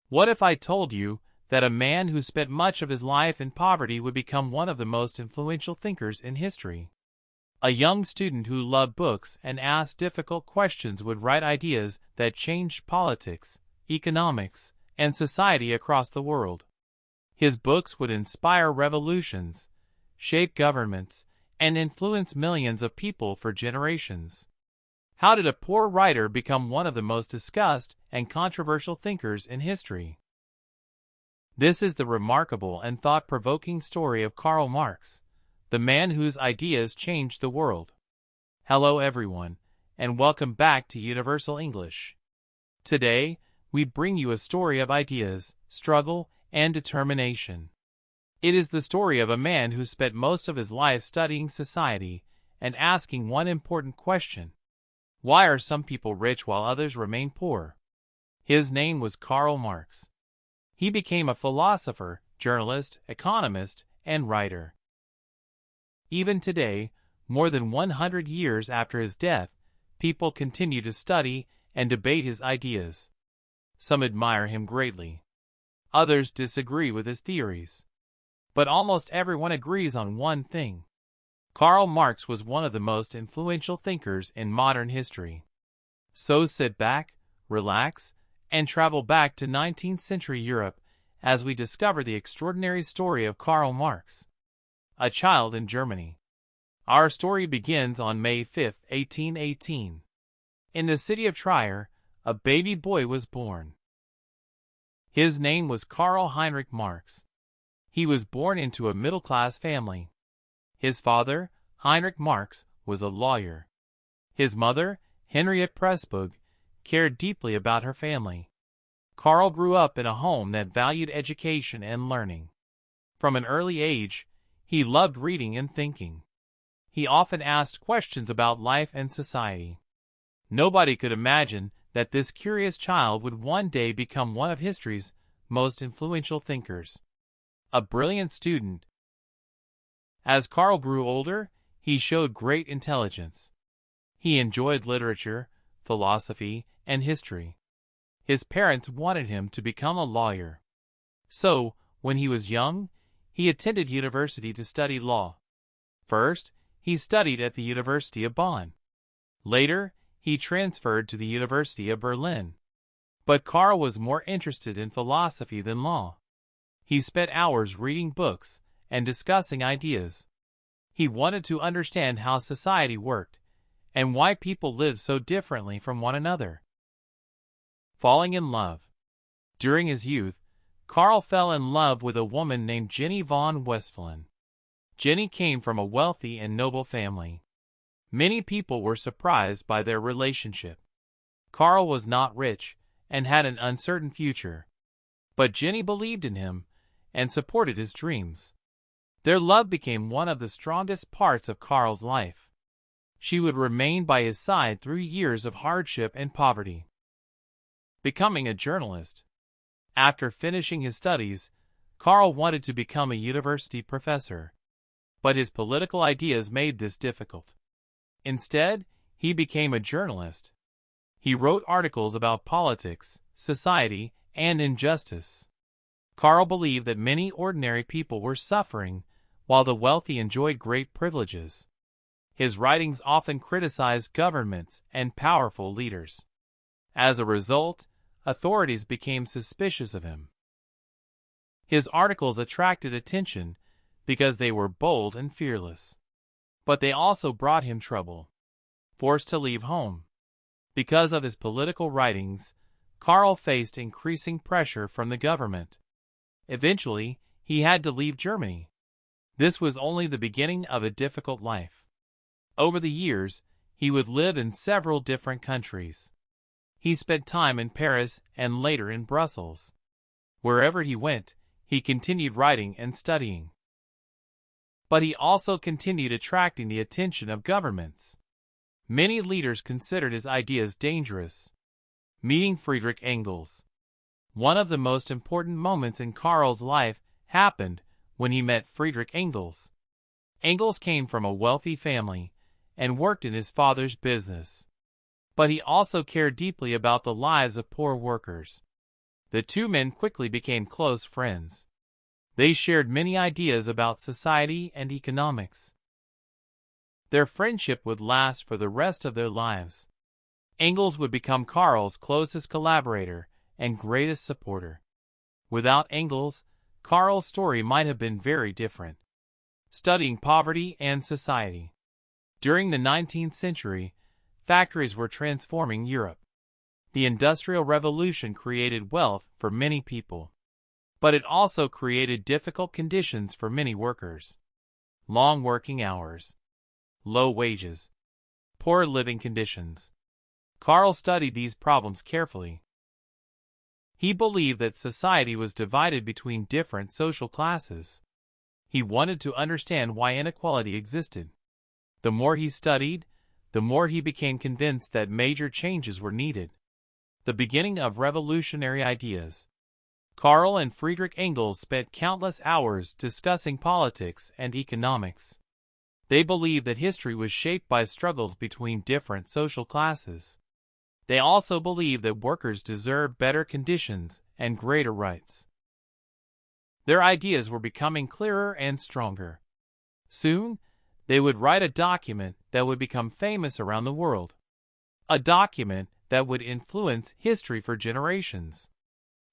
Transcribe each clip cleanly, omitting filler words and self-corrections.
What if I told you that a man who spent much of his life in poverty would become one of the most influential thinkers in history? A young student who loved books and asked difficult questions would write ideas that changed politics, economics, and society across the world. His books would inspire revolutions, shape governments, and influence millions of people for generations. How did a poor writer become one of the most discussed and controversial thinkers in history? This is the remarkable and thought-provoking story of Karl Marx, the man whose ideas changed the world. Hello everyone, and welcome back to Universal English. Today, we bring you a story of ideas, struggle, and determination. It is the story of a man who spent most of his life studying society and asking one important question: why are some people rich while others remain poor? His name was Karl Marx. He became a philosopher, journalist, economist, and writer. Even today, more than 100 years after his death, people continue to study and debate his ideas. Some admire him greatly. Others disagree with his theories. But almost everyone agrees on one thing: Karl Marx was one of the most influential thinkers in modern history. So sit back, relax, and travel back to 19th century Europe as we discover the extraordinary story of Karl Marx, a child in Germany. Our story begins on May 5, 1818. In the city of Trier, a baby boy was born. His name was Karl Heinrich Marx. He was born into a middle-class family. His father, Heinrich Marx, was a lawyer. His mother, Henriette Pressburg, cared deeply about her family. Karl grew up in a home that valued education and learning. From an early age, he loved reading and thinking. He often asked questions about life and society. Nobody could imagine that this curious child would one day become one of history's most influential thinkers. A brilliant student. As Karl grew older, he showed great intelligence. He enjoyed literature, philosophy, and history. His parents wanted him to become a lawyer. So, when he was young, he attended university to study law. First, he studied at the University of Bonn. Later, he transferred to the University of Berlin. But Karl was more interested in philosophy than law. He spent hours reading books and discussing ideas. He wanted to understand how society worked and why people lived so differently from one another. Falling in love. During his youth, Karl fell in love with a woman named Jenny von Westphalen. Jenny came from a wealthy and noble family. Many people were surprised by their relationship. Karl was not rich and had an uncertain future. But Jenny believed in him and supported his dreams. Their love became one of the strongest parts of Karl's life. She would remain by his side through years of hardship and poverty. Becoming a journalist. After finishing his studies, Karl wanted to become a university professor. But his political ideas made this difficult. Instead, he became a journalist. He wrote articles about politics, society, and injustice. Karl believed that many ordinary people were suffering, while the wealthy enjoyed great privileges. His writings often criticized governments and powerful leaders. As a result, authorities became suspicious of him. His articles attracted attention because they were bold and fearless. But they also brought him trouble. Forced to leave home. Because of his political writings, Karl faced increasing pressure from the government. Eventually, he had to leave Germany. This was only the beginning of a difficult life. Over the years, he would live in several different countries. He spent time in Paris and later in Brussels. Wherever he went, he continued writing and studying. But he also continued attracting the attention of governments. Many leaders considered his ideas dangerous. Meeting Friedrich Engels. One of the most important moments in Karl's life happened when he met Friedrich Engels. Engels came from a wealthy family and worked in his father's business. But he also cared deeply about the lives of poor workers. The two men quickly became close friends. They shared many ideas about society and economics. Their friendship would last for the rest of their lives. Engels would become Karl's closest collaborator and greatest supporter. Without Engels, Karl's story might have been very different. Studying poverty and society. During the 19th century, factories were transforming Europe. The Industrial Revolution created wealth for many people. But it also created difficult conditions for many workers. Long working hours, low wages, poor living conditions. Karl studied these problems carefully. He believed that society was divided between different social classes. He wanted to understand why inequality existed. The more he studied, the more he became convinced that major changes were needed. The beginning of revolutionary ideas. Karl and Friedrich Engels spent countless hours discussing politics and economics. They believed that history was shaped by struggles between different social classes. They also believed that workers deserved better conditions and greater rights. Their ideas were becoming clearer and stronger. Soon, they would write a document that would become famous around the world. A document that would influence history for generations.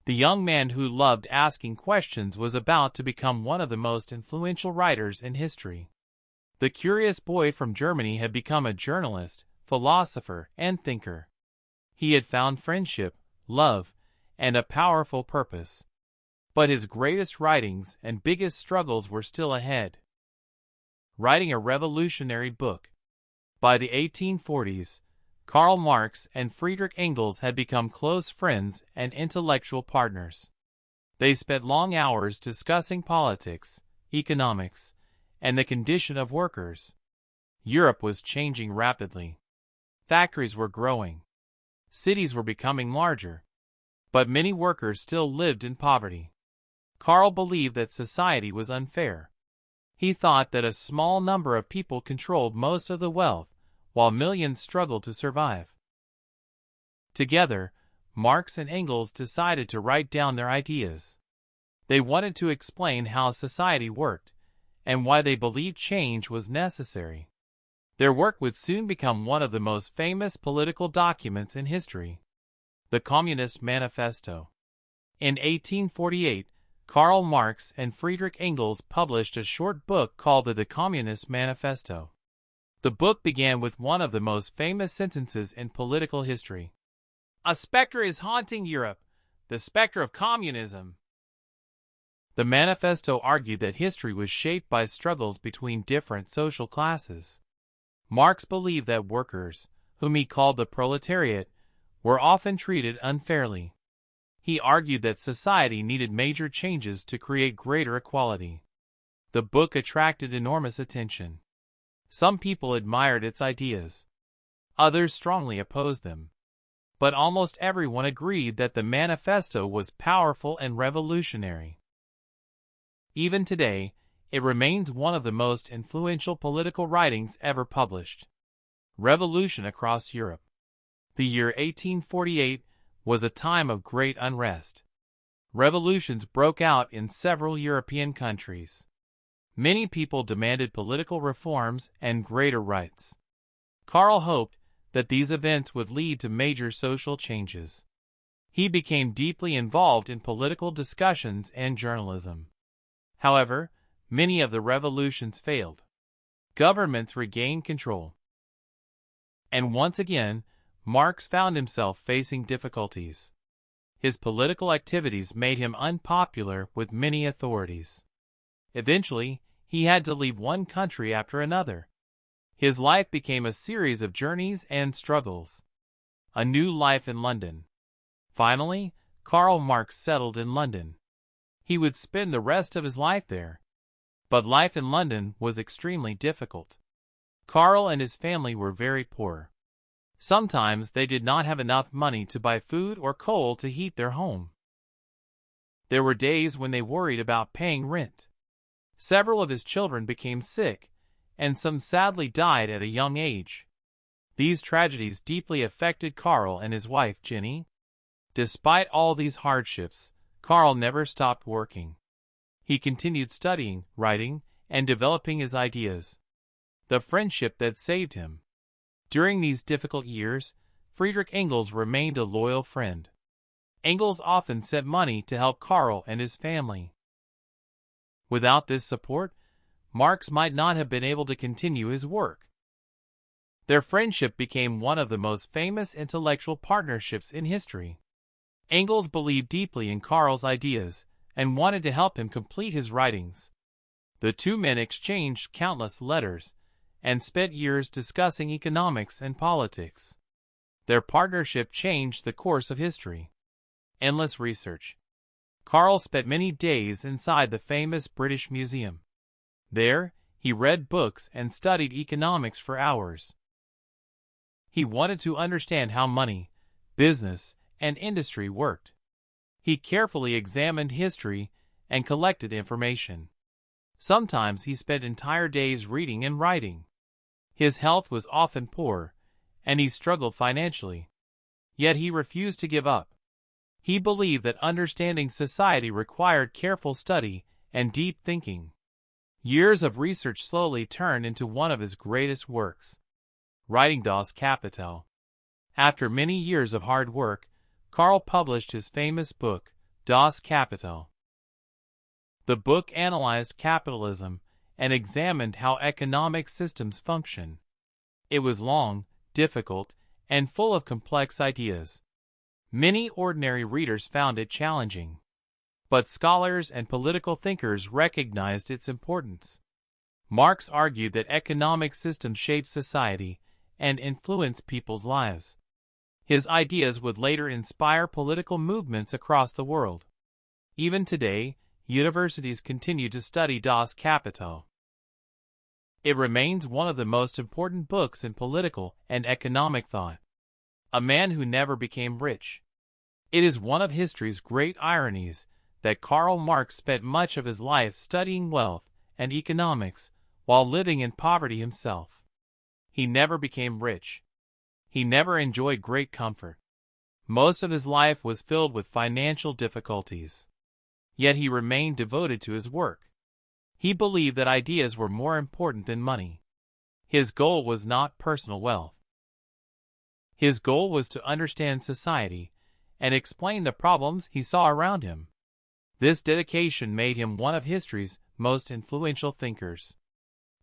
The young man who loved asking questions was about to become one of the most influential writers in history. The curious boy from Germany had become a journalist, philosopher, and thinker. He had found friendship, love, and a powerful purpose. But his greatest writings and biggest struggles were still ahead. Writing a revolutionary book. By the 1840s, Karl Marx and Friedrich Engels had become close friends and intellectual partners. They spent long hours discussing politics, economics, and the condition of workers. Europe was changing rapidly. Factories were growing. Cities were becoming larger. But many workers still lived in poverty. Karl believed that society was unfair. He thought that a small number of people controlled most of the wealth, while millions struggled to survive. Together, Marx and Engels decided to write down their ideas. They wanted to explain how society worked, and why they believed change was necessary. Their work would soon become one of the most famous political documents in history. The Communist Manifesto. In 1848, Karl Marx and Friedrich Engels published a short book called the Communist Manifesto. The book began with one of the most famous sentences in political history. "A specter is haunting Europe, the specter of communism." The manifesto argued that history was shaped by struggles between different social classes. Marx believed that workers, whom he called the proletariat, were often treated unfairly. He argued that society needed major changes to create greater equality. The book attracted enormous attention. Some people admired its ideas. Others strongly opposed them. But almost everyone agreed that the manifesto was powerful and revolutionary. Even today, it remains one of the most influential political writings ever published. Revolution across Europe. The year 1848 was a time of great unrest. Revolutions broke out in several European countries. Many people demanded political reforms and greater rights. Karl hoped that these events would lead to major social changes. He became deeply involved in political discussions and journalism. However, many of the revolutions failed. Governments regained control. And once again, Marx found himself facing difficulties. His political activities made him unpopular with many authorities. Eventually, he had to leave one country after another. His life became a series of journeys and struggles. A new life in London. Finally, Karl Marx settled in London. He would spend the rest of his life there. But life in London was extremely difficult. Karl and his family were very poor. Sometimes they did not have enough money to buy food or coal to heat their home. There were days when they worried about paying rent. Several of his children became sick, and some sadly died at a young age. These tragedies deeply affected Karl and his wife Jenny. Despite all these hardships, Karl never stopped working. He continued studying, writing, and developing his ideas. The friendship that saved him. During these difficult years, Friedrich Engels remained a loyal friend. Engels often sent money to help Karl and his family. Without this support, Marx might not have been able to continue his work. Their friendship became one of the most famous intellectual partnerships in history. Engels believed deeply in Karl's ideas and wanted to help him complete his writings. The two men exchanged countless letters and spent years discussing economics and politics. Their partnership changed the course of history. Endless research. Karl spent many days inside the famous British Museum. There, he read books and studied economics for hours. He wanted to understand how money, business, and industry worked. He carefully examined history and collected information. Sometimes he spent entire days reading and writing. His health was often poor, and he struggled financially. Yet he refused to give up. He believed that understanding society required careful study and deep thinking. Years of research slowly turned into one of his greatest works, writing Das Kapital. After many years of hard work, Karl published his famous book, Das Kapital. The book analyzed capitalism and examined how economic systems function. It was long, difficult, and full of complex ideas. Many ordinary readers found it challenging, but scholars and political thinkers recognized its importance. Marx argued that economic systems shape society and influence people's lives. His ideas would later inspire political movements across the world. Even today, universities continue to study Das Kapital. It remains one of the most important books in political and economic thought. A man who never became rich. It is one of history's great ironies that Karl Marx spent much of his life studying wealth and economics while living in poverty himself. He never became rich. He never enjoyed great comfort. Most of his life was filled with financial difficulties. Yet he remained devoted to his work. He believed that ideas were more important than money. His goal was not personal wealth. His goal was to understand society and explain the problems he saw around him. This dedication made him one of history's most influential thinkers.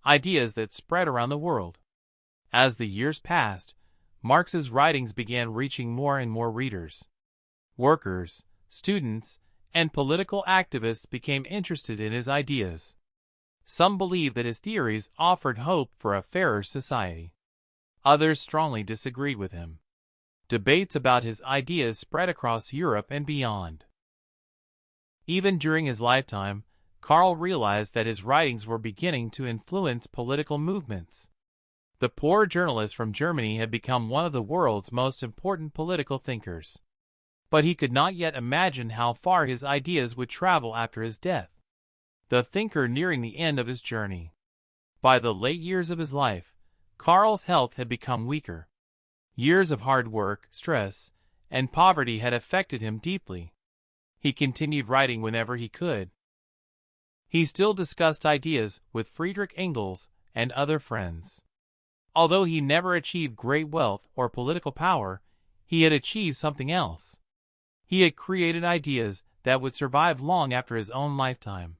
Ideas that spread around the world. As the years passed, Marx's writings began reaching more and more readers. Workers, students, and political activists became interested in his ideas. Some believed that his theories offered hope for a fairer society. Others strongly disagreed with him. Debates about his ideas spread across Europe and beyond. Even during his lifetime, Karl realized that his writings were beginning to influence political movements. The poor journalist from Germany had become one of the world's most important political thinkers. But he could not yet imagine how far his ideas would travel after his death. The thinker nearing the end of his journey. By the late years of his life, Karl's health had become weaker. Years of hard work, stress, and poverty had affected him deeply. He continued writing whenever he could. He still discussed ideas with Friedrich Engels and other friends. Although he never achieved great wealth or political power, he had achieved something else. He had created ideas that would survive long after his own lifetime.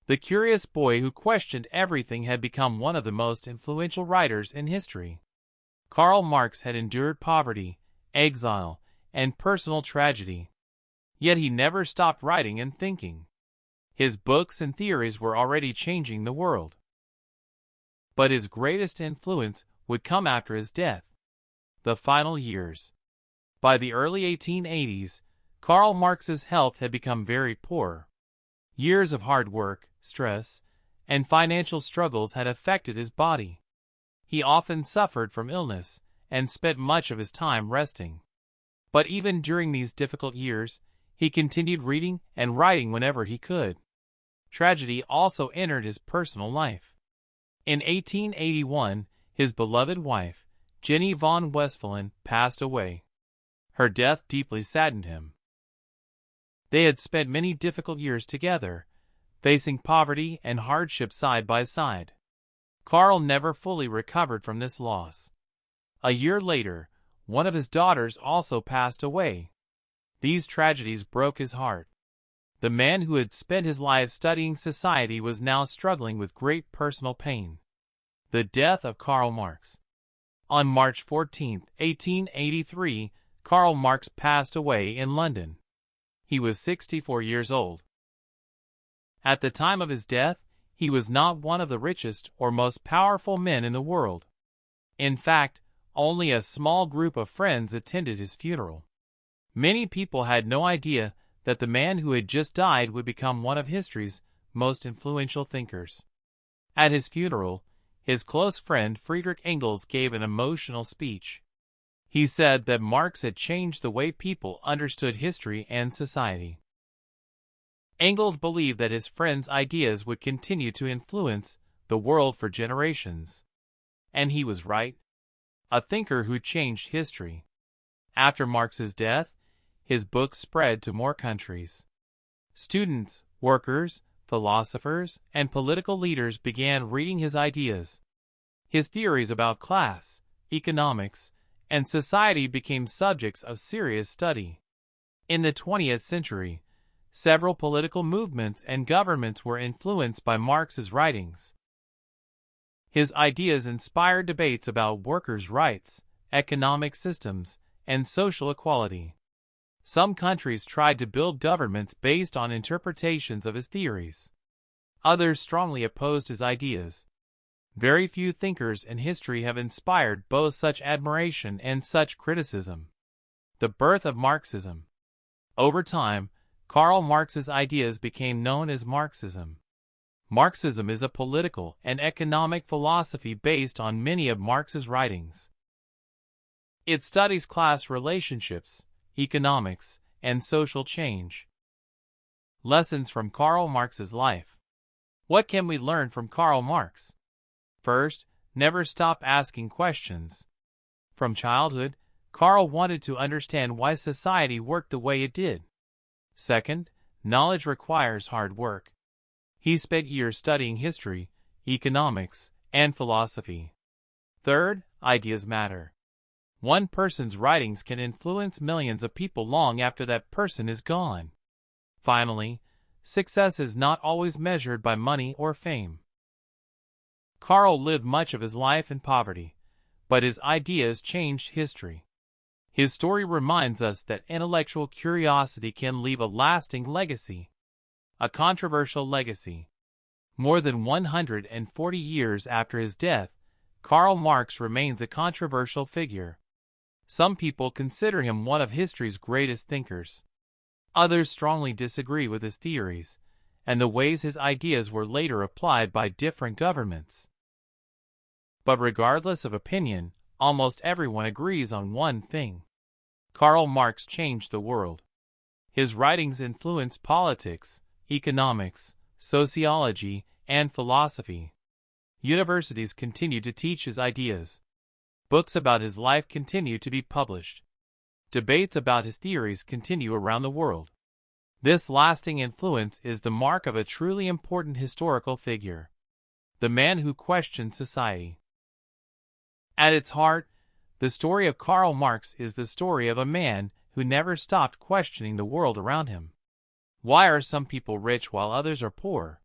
The curious boy who questioned everything had become one of the most influential writers in history. Karl Marx had endured poverty, exile, and personal tragedy. Yet he never stopped writing and thinking. His books and theories were already changing the world. But his greatest influence would come after his death. The final years. By the early 1880s, Karl Marx's health had become very poor. Years of hard work, stress, and financial struggles had affected his body. He often suffered from illness and spent much of his time resting. But even during these difficult years, he continued reading and writing whenever he could. Tragedy also entered his personal life. In 1881, his beloved wife, Jenny von Westphalen, passed away. Her death deeply saddened him. They had spent many difficult years together, facing poverty and hardship side by side. Karl never fully recovered from this loss. A year later, one of his daughters also passed away. These tragedies broke his heart. The man who had spent his life studying society was now struggling with great personal pain. The death of Karl Marx. On March 14, 1883, Karl Marx passed away in London. He was 64 years old. At the time of his death, he was not one of the richest or most powerful men in the world. In fact, only a small group of friends attended his funeral. Many people had no idea that the man who had just died would become one of history's most influential thinkers. At his funeral, his close friend Friedrich Engels gave an emotional speech. He said that Marx had changed the way people understood history and society. Engels believed that his friend's ideas would continue to influence the world for generations. And he was right. A thinker who changed history. After Marx's death, his book spread to more countries. Students, workers, philosophers, and political leaders began reading his ideas. His theories about class, economics, and society became subjects of serious study. In the 20th century, several political movements and governments were influenced by Marx's writings. His ideas inspired debates about workers' rights, economic systems, and social equality. Some countries tried to build governments based on interpretations of his theories. Others strongly opposed his ideas. Very few thinkers in history have inspired both such admiration and such criticism. The birth of Marxism. Over time, Karl Marx's ideas became known as Marxism. Marxism is a political and economic philosophy based on many of Marx's writings. It studies class relationships, economics, and social change. Lessons from Karl Marx's life. What can we learn from Karl Marx? First, never stop asking questions. From childhood, Karl wanted to understand why society worked the way it did. Second, knowledge requires hard work. He spent years studying history, economics, and philosophy. Third, ideas matter. One person's writings can influence millions of people long after that person is gone. Finally, success is not always measured by money or fame. Karl lived much of his life in poverty, but his ideas changed history. His story reminds us that intellectual curiosity can leave a lasting legacy. A controversial legacy. More than 140 years after his death, Karl Marx remains a controversial figure. Some people consider him one of history's greatest thinkers. Others strongly disagree with his theories and the ways his ideas were later applied by different governments. But regardless of opinion, almost everyone agrees on one thing. Karl Marx changed the world. His writings influenced politics, economics, sociology, and philosophy. Universities continue to teach his ideas. Books about his life continue to be published. Debates about his theories continue around the world. This lasting influence is the mark of a truly important historical figure. The man who questioned society. At its heart, the story of Karl Marx is the story of a man who never stopped questioning the world around him. Why are some people rich while others are poor?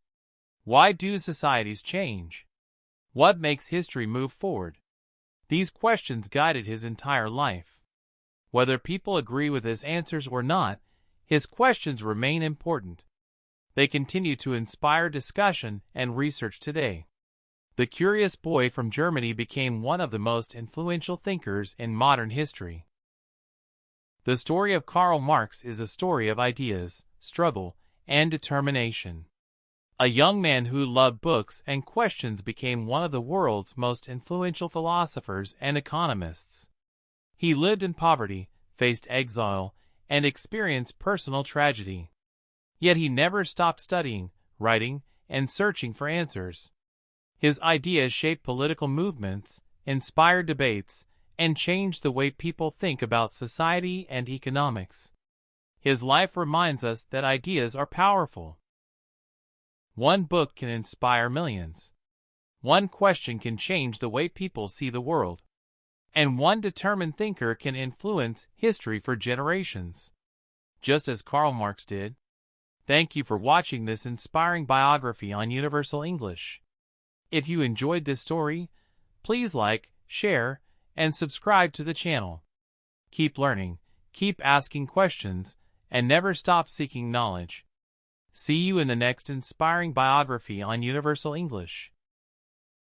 Why do societies change? What makes history move forward? These questions guided his entire life. Whether people agree with his answers or not, his questions remain important. They continue to inspire discussion and research today. The curious boy from Germany became one of the most influential thinkers in modern history. The story of Karl Marx is a story of ideas, struggle, and determination. A young man who loved books and questions became one of the world's most influential philosophers and economists. He lived in poverty, faced exile, and experienced personal tragedy. Yet he never stopped studying, writing, and searching for answers. His ideas shaped political movements, inspired debates, and changed the way people think about society and economics. His life reminds us that ideas are powerful. One book can inspire millions. One question can change the way people see the world. And one determined thinker can influence history for generations. Just as Karl Marx did. Thank you for watching this inspiring biography on Universal English. If you enjoyed this story, please like, share, and subscribe to the channel. Keep learning, keep asking questions, and never stop seeking knowledge. See you in the next inspiring biography on Universal English.